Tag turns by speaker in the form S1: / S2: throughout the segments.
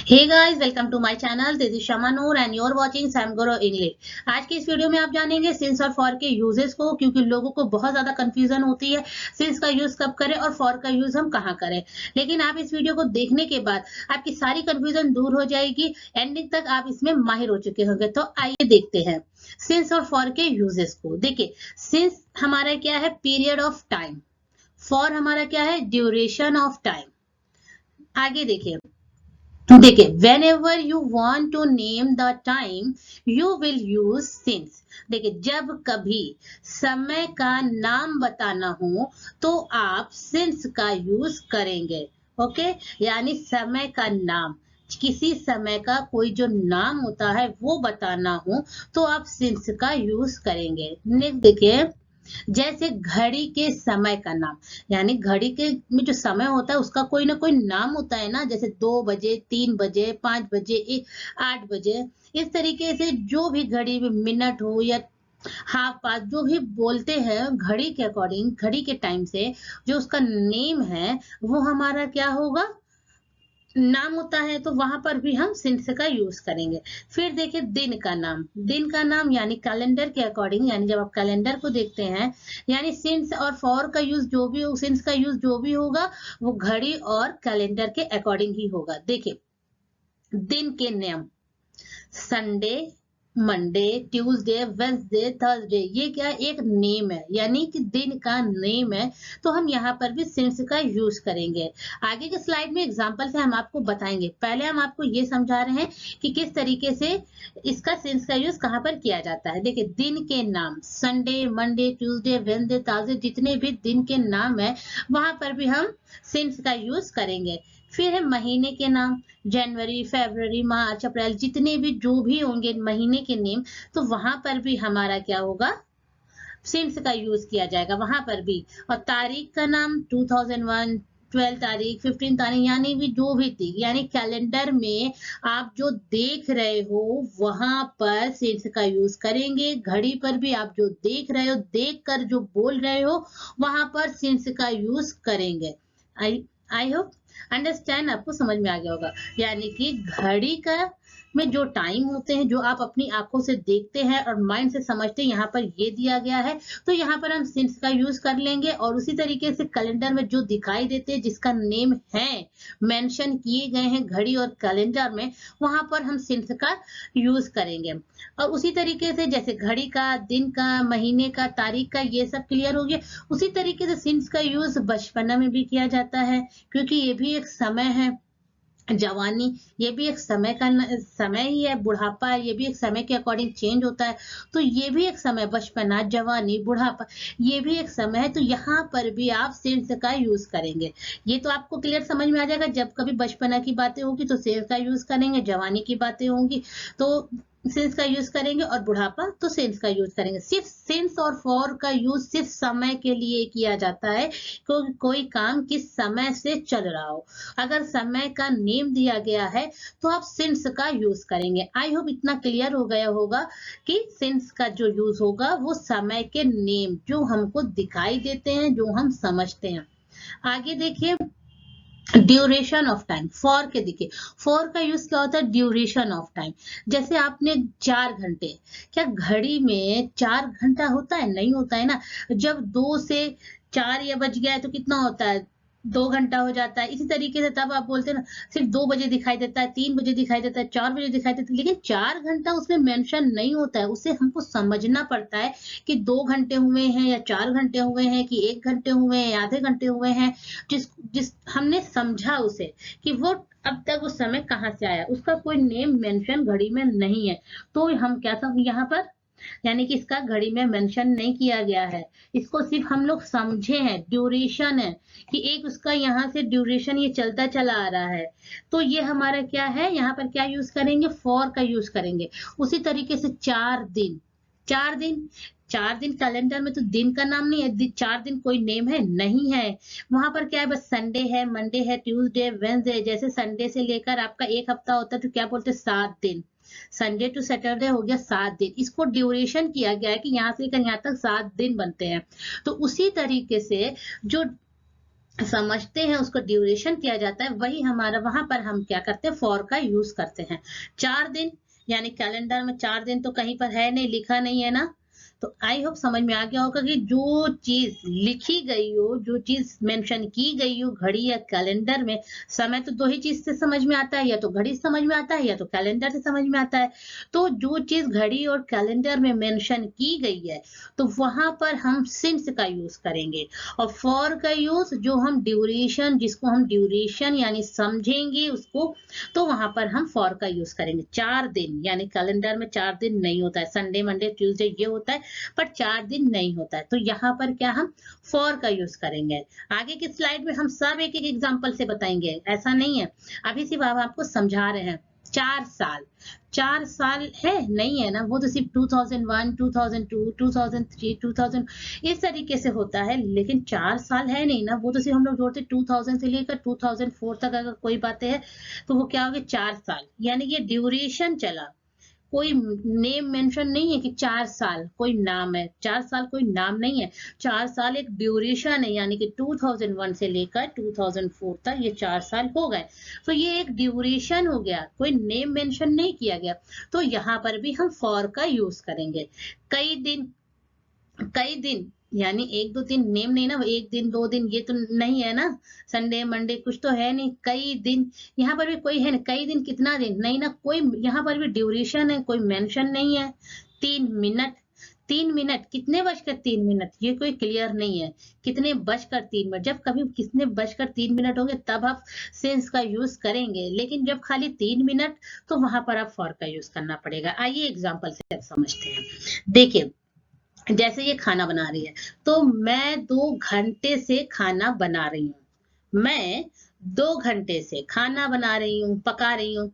S1: Hey guys, welcome to my channel. This is Shama Noor and you are watching Sam Guru English. आज की इस video में आप जानेंगे सिंस और फॉर के यूजेस को, क्योंकि लोगों को बहुत ज्यादा कंफ्यूजन होती है सिंस का यूज कब करें और फॉर का यूज हम कहाँ करें। लेकिन आप इस वीडियो को देखने के बाद आपकी सारी कंफ्यूजन दूर हो जाएगी। एंडिंग तक आप इसमें माहिर हो चुके होंगे। तो आइए देखते हैं सिंस और फॉर के यूजेस को। देखिए, सिंस हमारा क्या है? Period of time. फॉर हमारा क्या है? Duration of time. आगे देखिए, whenever you want to name the time you will use since। देखिए, जब कभी समय का नाम बताना हो तो आप since का यूज करेंगे। ओके, यानी समय का नाम, किसी समय का कोई जो नाम होता है वो बताना हो तो आप since का यूज करेंगे। नेक्स्ट देखिए, जैसे घड़ी के समय का नाम, यानी घड़ी के में जो समय होता है उसका कोई ना कोई नाम होता है ना, जैसे 2 बजे, 3 बजे, 5 बजे, 8 बजे। इस तरीके से जो भी घड़ी में मिनट हो या हाफ पास जो भी बोलते हैं घड़ी के अकॉर्डिंग, घड़ी के टाइम से जो उसका नेम है वो हमारा क्या होगा? नाम होता है। तो वहां पर भी हम सिंस का यूज करेंगे। फिर देखिए, दिन का नाम। दिन का नाम यानी कैलेंडर के अकॉर्डिंग, यानी जब आप कैलेंडर को देखते हैं, यानी सिंस और फॉर का यूज जो भी हो, सिंस का यूज जो भी होगा वो घड़ी और कैलेंडर के अकॉर्डिंग ही होगा। देखिए, दिन के नियम, Sunday, Monday, Tuesday, Wednesday, Thursday, ये क्या एक नेम है, यानी कि दिन का नेम है। तो हम यहाँ पर भी सिंस का यूज करेंगे। आगे के स्लाइड में एग्जांपल से हम आपको बताएंगे। पहले हम आपको ये समझा रहे हैं कि किस तरीके से इसका सिंस का यूज कहाँ पर किया जाता है। देखिए, दिन के नाम, Sunday, Monday, Tuesday, Wednesday, Thursday, जितने भी दिन के नाम है वहां पर भी हम सिंस का यूज करेंगे। फिर है महीने के नाम, जनवरी, फरवरी, मार्च, अप्रैल, जितने भी जो भी होंगे महीने के नेम, तो वहां पर भी हमारा क्या होगा? सिंस का यूज किया जाएगा वहां पर भी। और तारीख का नाम 2001, 12 तारीख, 15 तारीख, यानी भी जो भी थी, यानी कैलेंडर में आप जो देख रहे हो वहां पर सिंस का यूज करेंगे। घड़ी पर भी आप जो देख रहे हो, देख कर जो बोल रहे हो वहां पर सिंस का यूज करेंगे। आई आई होप अंडरस्टैंड, आपको समझ में आ गया होगा। यानी कि घड़ी का में जो टाइम होते हैं जो आप अपनी आंखों से देखते हैं और माइंड से समझते हैं, यहाँ पर ये दिया गया है तो यहाँ पर हम सिंस का यूज कर लेंगे। और उसी तरीके से कैलेंडर में जो दिखाई देते हैं, जिसका नेम है मेंशन किए गए हैं घड़ी और कैलेंडर में, वहां पर हम सिंस का यूज करेंगे। और उसी तरीके से जैसे घड़ी का, दिन का, महीने का, तारीख का, ये सब क्लियर हो गया। उसी तरीके से सिंस का यूज बचपना में भी किया जाता है, क्योंकि ये भी एक समय है। जवानी, ये भी एक समय ही है। बुढ़ापा है, ये भी एक समय के अकॉर्डिंग चेंज होता है। तो ये भी एक समय, बचपना, जवानी, बुढ़ापा, ये भी एक समय है। तो यहाँ पर भी आप सिंस का यूज करेंगे। ये तो आपको क्लियर समझ में आ जाएगा। जब कभी बचपना की बातें होगी तो सिंस का यूज करेंगे, जवानी की बातें होंगी तो सिंस का यूज करेंगे, और बुढ़ापा तो सिंस का यूज करेंगे। सिर्फ सिंस और फॉर का यूज सिर्फ समय के लिए किया जाता है, क्योंकि कोई काम किस समय से चल रहा हो। अगर समय का नेम दिया गया है तो आप सिंस का यूज करेंगे। आई होप इतना क्लियर हो गया होगा कि सिंस का जो यूज होगा वो समय के नेम जो हमको दिखाई देते हैं, जो हम समझते हैं। आगे देखिए, ड्यूरेशन ऑफ टाइम। फॉर के देखिए, फॉर का यूज क्या होता है? Duration of time. जैसे आपने 4 घंटे, क्या घड़ी में 4 घंटा होता है? नहीं होता है ना। जब 2 से 4 या बज गया है तो कितना होता है? 2 घंटा हो जाता है। इसी तरीके से तब आप बोलते हैं ना, सिर्फ 2 बजे दिखाई देता है, 3 बजे दिखाई देता है, 4 बजे दिखाई देता है, लेकिन 4 घंटा उसमें मेंशन नहीं होता है। उसे हमको समझना पड़ता है कि 2 घंटे हुए हैं या 4 घंटे हुए हैं कि 1 घंटे हुए हैं, आधे घंटे हुए हैं। जिस जिस हमने समझा उसे कि वो अब तक उस समय कहाँ से आया, उसका कोई नेम मेंशन घड़ी में नहीं है। तो हम क्या सब यहाँ पर, यानी कि इसका घड़ी में मेंशन नहीं किया गया है। इसको सिर्फ हम लोग समझे हैं, ड्यूरेशन है कि एक उसका यहाँ से ड्यूरेशन ये चलता चला आ रहा है। तो ये हमारा क्या है? यहाँ पर क्या यूज करेंगे? फॉर का यूज करेंगे। उसी तरीके से 4 दिन, 4 दिन, 4 दिन कैलेंडर में तो दिन का नाम नहीं है, 4 दिन कोई नेम है नहीं है। वहां पर क्या है? बस संडे है, मंडे है, ट्यूसडे, वेंसडे। जैसे संडे से लेकर आपका एक हफ्ता होता है तो क्या बोलते हैं? 7 दिन। संडे टू सैटरडे हो गया 7 दिन। इसको ड्यूरेशन किया गया है कि यहाँ से लेकर यहाँ तक 7 दिन बनते हैं। तो उसी तरीके से जो समझते हैं, उसको ड्यूरेशन किया जाता है, वही हमारा वहां पर हम क्या करते हैं, फॉर का यूज करते हैं। 4 दिन, यानी कैलेंडर में 4 दिन तो कहीं पर है नहीं, लिखा नहीं है ना। तो आई होप समझ में आ गया होगा कि जो चीज लिखी गई हो, जो चीज मेंशन की गई हो घड़ी या कैलेंडर में, समय तो दो ही चीज से समझ में आता है, या तो घड़ी से समझ में आता है या तो कैलेंडर से समझ में आता है। तो जो चीज घड़ी और कैलेंडर में मेंशन की गई है, तो वहां पर हम सिंस का यूज करेंगे। और फॉर का यूज, जो हम ड्यूरेशन, जिसको हम ड्यूरेशन यानी समझेंगे उसको, तो वहां पर हम फॉर का यूज करेंगे। 4 दिन, यानी कैलेंडर में 4 दिन नहीं होता है, संडे मंडे ट्यूसडे ये होता है, पर 4 दिन नहीं होता है। तो यहाँ पर क्या हम फॉर का यूज करेंगे। आगे की स्लाइड में हम सब एक एक एग्जांपल से बताएंगे, ऐसा नहीं है, अभी सिर्फ हम आपको समझा रहे हैं। 4 साल, 4 साल है नहीं है ना, वो तो सिर्फ 2001, 2002, 2003, 2000 इस तरीके से होता है, लेकिन 4 साल है नहीं ना, वो तो सिर्फ हम लोग जोड़ते 2000 से लेकर 2004 तक अगर कोई बातें है तो वो क्या हो गया, 4 साल, यानी ये ड्यूरेशन चला। कोई नेम मेंशन नहीं है कि 4 साल कोई नाम है, 4 साल कोई नाम नहीं है, 4 साल एक ड्यूरेशन है, यानी कि 2001 से लेकर 2004 तक ये 4 साल हो गए। तो ये एक ड्यूरेशन हो गया, कोई नेम मेंशन नहीं किया गया। तो यहाँ पर भी हम फॉर का यूज करेंगे। कई दिन, कई दिन यानी 1 2 3 नेम नहीं ना, 1 दिन 2 दिन ये तो नहीं है ना, संडे मंडे कुछ तो है नहीं, कई दिन यहाँ पर भी कोई है नहीं, कई दिन कितना दिन नहीं ना, कोई यहाँ पर भी ड्यूरेशन है, कोई मेंशन नहीं है। 3 मिनट, 3 मिनट, कितने बजकर 3 मिनट ये कोई क्लियर नहीं है, कितने बजकर 3 मिनट, जब कभी कितने बजकर 3 मिनट होंगे तब आप सेंस का यूज करेंगे, लेकिन जब खाली 3 मिनट तो वहां पर आप फॉर का यूज करना पड़ेगा। आइए एग्जाम्पल से आप समझते हैं। देखिए, जैसे ये खाना बना रही है, तो मैं 2 घंटे से खाना बना रही हूँ, मैं 2 घंटे से खाना बना रही हूँ, पका रही हूँ।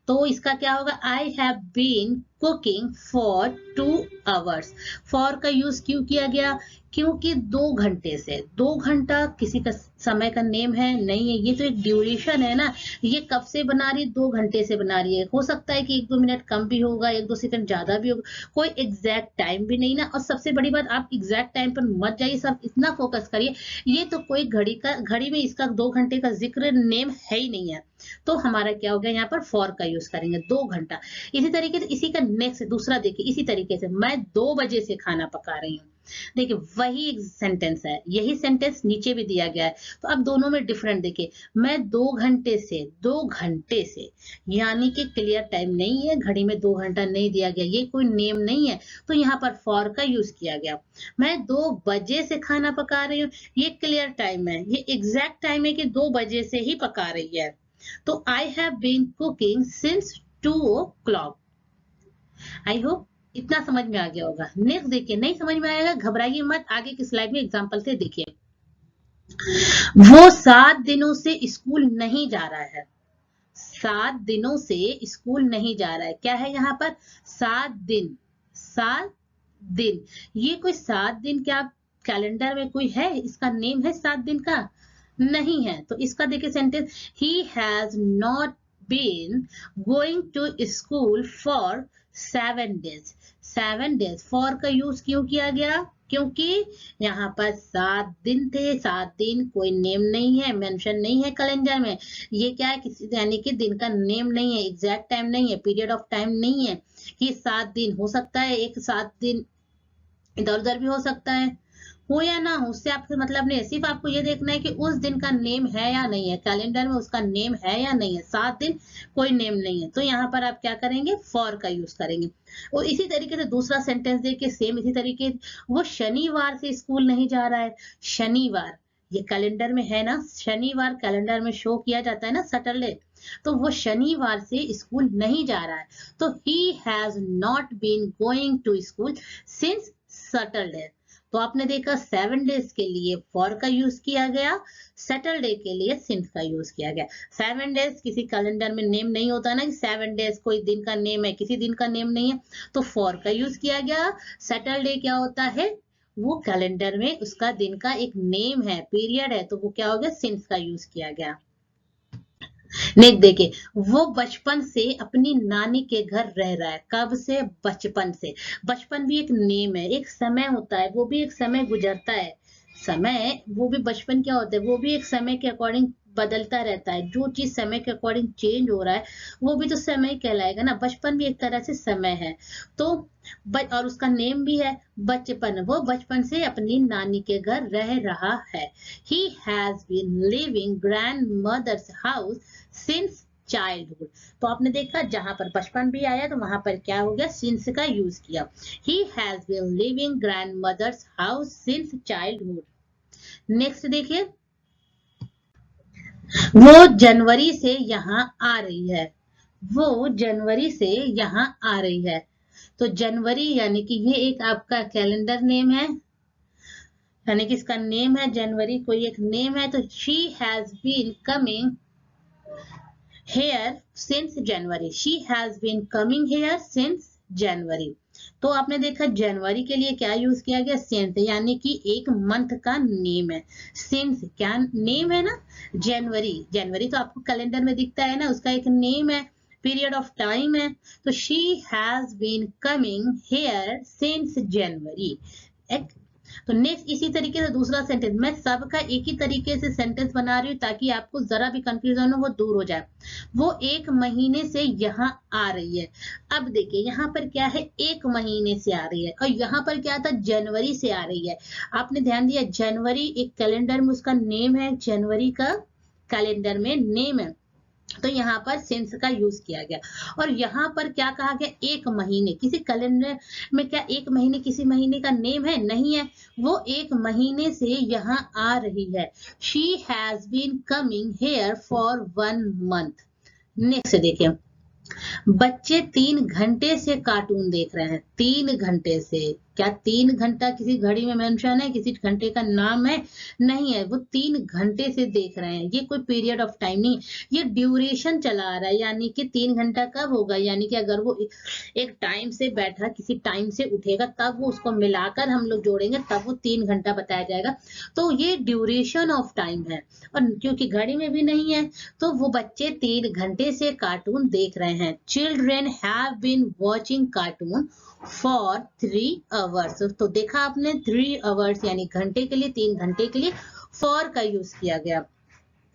S1: तो इसका क्या होगा, I have been cooking for 2 hours. For का यूज क्यों किया गया, क्योंकि 2 घंटे से, 2 घंटा किसी का समय का नेम है नहीं है, ये तो एक ड्यूरेशन है ना। ये कब से बना रही है, 2 घंटे से बना रही है, हो सकता है कि 1 2 मिनट कम भी होगा, 1 2 सेकंड ज्यादा भी होगा, कोई एग्जैक्ट टाइम भी नहीं ना। और सबसे बड़ी बात, आप एग्जैक्ट टाइम पर मत जाइए, सब इतना फोकस करिए, ये तो कोई घड़ी में इसका 2 घंटे का जिक्र नेम है ही नहीं है। तो हमारा क्या हो गया, यहाँ पर फॉर का यूज करेंगे, 2 घंटा। इसी तरीके से इसी का नेक्स्ट दूसरा देखिए, इसी तरीके से मैं 2 बजे से खाना पका रही हूँ। देखिए वही सेंटेंस है, यही सेंटेंस नीचे भी दिया गया है, तो अब दोनों में डिफरेंट देखिए। मैं 2 घंटे से, 2 घंटे से यानी कि क्लियर टाइम नहीं है, घड़ी में 2 घंटा नहीं दिया गया, ये कोई नेम नहीं है, तो यहाँ पर फॉर का यूज किया गया। मैं 2 बजे से खाना पका रही हूँ, ये क्लियर टाइम है, ये एग्जैक्ट टाइम है कि 2 बजे से ही पका रही है। तो I have been cooking since 2 o'clock। I hope इतना समझ में आ गया होगा। नेक्स्ट देखिए, नहीं समझ में आएगा घबराइए मत, आगे की स्लाइड में एग्जांपल से देखिए। वो 7 दिनों से स्कूल नहीं जा रहा है, 7 दिनों से स्कूल नहीं जा रहा है, क्या है यहाँ पर, 7 दिन, 7 दिन। ये कोई 7 दिन क्या कैलेंडर में कोई है, इसका नेम है 7 दिन का, नहीं है। तो इसका देखिए sentence, he has not been going to school for 7 days। 7 days, for का यूज क्यों किया गया, क्योंकि यहाँ पर 7 दिन थे, 7 दिन कोई नेम नहीं है, मेंशन नहीं है कैलेंडर में। ये क्या है, किसी यानी कि दिन का नेम नहीं है, एग्जैक्ट टाइम नहीं है, पीरियड ऑफ टाइम नहीं है कि 7 दिन हो सकता है, एक 7 दिन इधर उधर भी हो सकता है, हो या ना हो, उससे आपको मतलब नहीं है, सिर्फ आपको ये देखना है कि उस दिन का नेम है या नहीं है, कैलेंडर में उसका नेम है या नहीं है। 7 दिन कोई नेम नहीं है, तो यहाँ पर आप क्या करेंगे, फॉर का यूज करेंगे। और इसी तरीके से दूसरा सेंटेंस देखिए, सेम इसी तरीके, वो शनिवार से स्कूल नहीं जा रहा है। शनिवार ये कैलेंडर में है ना, शनिवार कैलेंडर में शो किया जाता है ना, सैटरडे, तो वो शनिवार से स्कूल नहीं जा रहा है। तो he has not been going to school since Saturday. तो आपने देखा 7 days के लिए फॉर का यूज किया गया, सैटरडे के लिए सिंस का यूज किया गया। 7 days किसी कैलेंडर में नेम नहीं होता ना कि 7 days कोई दिन का नेम है, किसी दिन का नेम नहीं है, तो फॉर का यूज किया गया। सैटरडे क्या होता है, वो कैलेंडर में उसका दिन का एक नेम है, पीरियड है, तो वो क्या हो गया, सिंस का यूज किया गया। नेक्स्ट देखिए, वो बचपन से अपनी नानी के घर रह रहा है, कब से, बचपन से। बचपन भी एक नेम है, एक समय होता है, वो भी एक समय गुजरता है, समय वो भी बचपन क्या होता है, वो भी एक समय के अकॉर्डिंग बदलता रहता है। जो चीज समय के अकॉर्डिंग चेंज हो रहा है वो भी तो समय कहलाएगा ना। बचपन भी एक तरह से समय है। तो और उसका नेम भी है बचपन। वो बचपन से अपनी नानी के घर रह रहा है। He has been living grandmother's house since childhood. तो आपने देखा जहां पर बचपन भी आया तो वहां पर क्या हो गया, सिंस का यूज किया। He has been living grandmother's house since childhood। Next देखिए, वो जनवरी से यहाँ आ रही है। वो जनवरी से यहाँ आ रही है। तो जनवरी यानी कि ये एक आपका कैलेंडर नेम है, यानी कि इसका नेम है जनवरी, कोई एक नेम है। तो she has been coming here since January. She has been coming here since January. तो आपने देखा जनवरी के लिए क्या यूज किया गया, सिंस, यानी कि एक मंथ का नेम है। सिंस क्या नेम है ना, जनवरी। जनवरी तो आपको कैलेंडर में दिखता है ना, उसका एक नेम है, पीरियड ऑफ टाइम है। तो she has been coming here since January. तो नेक्स्ट इसी तरीके से दूसरा सेंटेंस, मैं सबका एक ही तरीके से सेंटेंस बना रही हूँ ताकि आपको जरा भी कंफ्यूजन हो वो दूर हो जाए। वो एक महीने से यहाँ आ रही है। अब देखिए यहाँ पर क्या है, एक महीने से आ रही है, और यहाँ पर क्या था, जनवरी से आ रही है। आपने ध्यान दिया, जनवरी एक कैलेंडर में उसका नेम है, जनवरी का कैलेंडर में नेम है। तो यहाँ पर सिंस का यूज किया गया। और यहाँ पर क्या कहा गया, एक महीने। किसी कैलेंडर में क्या एक महीने किसी महीने का नेम है, नहीं है। वो एक महीने से यहाँ आ रही है। She has been coming here for 1 month। Next देखिए, बच्चे 3 घंटे से कार्टून देख रहे हैं। 3 घंटे से, क्या 3 घंटा किसी घड़ी में मेंशन है, किसी घंटे का नाम है, नहीं है। वो 3 घंटे से देख रहे हैं। ये कोई पीरियड ऑफ टाइम नहीं, ये ड्यूरेशन चला आ रहा है। यानी कि 3 घंटा कब होगा, यानी कि अगर वो एक टाइम से बैठा, किसी टाइम से उठेगा, तब वो उसको मिलाकर हम लोग जोड़ेंगे, तब वो 3 घंटा बताया जाएगा। तो ये ड्यूरेशन ऑफ टाइम है। और क्योंकि घड़ी में भी नहीं है, तो वो बच्चे 3 घंटे से कार्टून देख रहे हैं। Children have been watching cartoon for 3 hours। तो देखा आपने 3 hours यानी घंटे के लिए, 3 घंटे के लिए फॉर का यूज किया गया।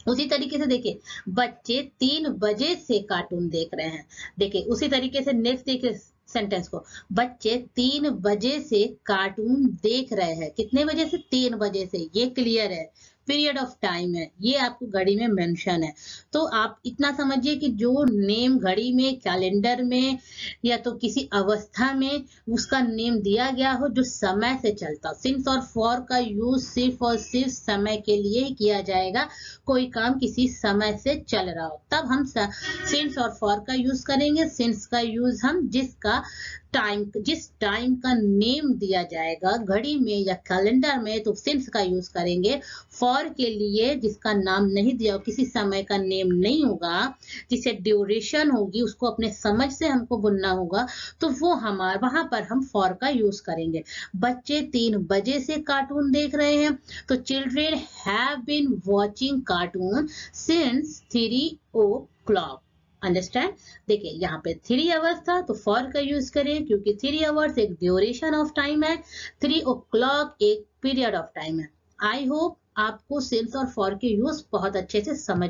S1: उसी तरीके से देखिए, बच्चे 3 बजे से कार्टून देख रहे हैं। देखिए उसी तरीके से नेक्स्ट देखिए सेंटेंस को, बच्चे 3 बजे से कार्टून देख रहे हैं। कितने बजे से, 3 बजे से। ये क्लियर है, पीरियड ऑफ टाइम है, ये आपको घड़ी में मेंशन है। तो आप इतना समझिए कि जो नेम घड़ी में, कैलेंडर में या तो किसी अवस्था में उसका नेम दिया गया हो जो समय से चलता। सिंस और फॉर का यूज सिर्फ और सिर्फ समय के लिए ही किया जाएगा। कोई काम किसी समय से चल रहा हो तब हम सिंस और फॉर का यूज करेंगे। सिंस का यूज हम जिस टाइम का नेम दिया जाएगा घड़ी में या कैलेंडर में, तो सिंस का यूज करेंगे। फॉर के लिए जिसका नाम नहीं दिया हो, किसी समय का नेम नहीं होगा, जिसे ड्यूरेशन होगी, उसको अपने समझ से हमको बोलना होगा, तो वो वहां पर हम फॉर का यूज करेंगे। बच्चे 3 बजे से कार्टून देख रहे हैं। तो children have been watching cartoon since 3 o'clock। Understand. देखिए यहाँ पे 3 hours था तो फॉर का यूज करें, क्योंकि 3 hours एक ड्यूरेशन ऑफ टाइम है, 3 o'clock एक पीरियड ऑफ टाइम है। आई होप आपको सिंस और फॉर के यूज बहुत अच्छे से समझ।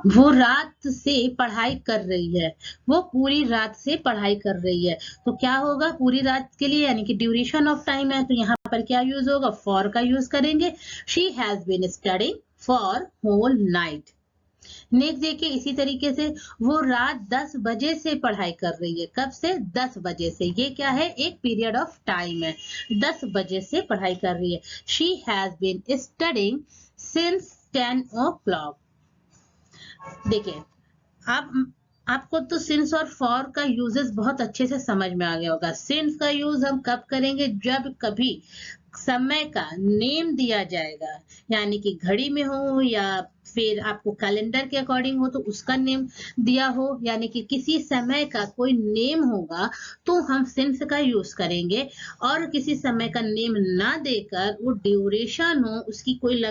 S1: वो रात से पढ़ाई कर रही है। वो पूरी रात से पढ़ाई कर रही है। तो क्या होगा, पूरी रात के लिए यानी कि ड्यूरेशन ऑफ टाइम है, तो यहाँ पर क्या यूज होगा, फॉर का यूज करेंगे। She has been studying for whole night. Next देखिए इसी तरीके से, वो रात 10 बजे से पढ़ाई कर रही है। कब से, 10 बजे से। ये क्या है, एक पीरियड ऑफ टाइम है। 10 बजे से पढ़ाई कर रही है। She has been studying since 10 o'clock। देखिए आपको तो सिंस और फॉर का यूजेस बहुत अच्छे से समझ में आ गया होगा। सिंस का यूज हम कब करेंगे, जब कभी समय का नेम दिया जाएगा, यानी कि घड़ी में हो या फिर आपको कैलेंडर के अकॉर्डिंग हो तो उसका नेम दिया हो, यानी कि किसी समय का कोई नेम होगा तो हम सिंस का यूज करेंगे। और किसी समय का नेम ना देकर वो ड्यूरेशन हो, उसकी कोई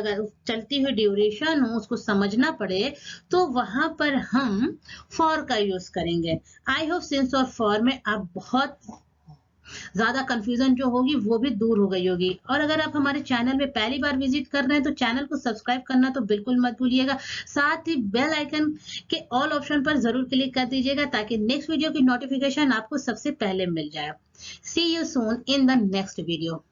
S1: चलती हुई ड्यूरेशन हो, उसको समझना पड़े, तो वहां पर हम फॉर का यूज करेंगे। आई होप सिंस और फॉर में आप बहुत ज्यादा कंफ्यूजन जो होगी वो भी दूर हो गई होगी। और अगर आप हमारे चैनल में पहली बार विजिट कर रहे हैं तो चैनल को सब्सक्राइब करना तो बिल्कुल मत भूलिएगा। साथ ही बेल आइकन के ऑल ऑप्शन पर जरूर क्लिक कर दीजिएगा ताकि नेक्स्ट वीडियो की नोटिफिकेशन आपको सबसे पहले मिल जाए। See you soon in the next video.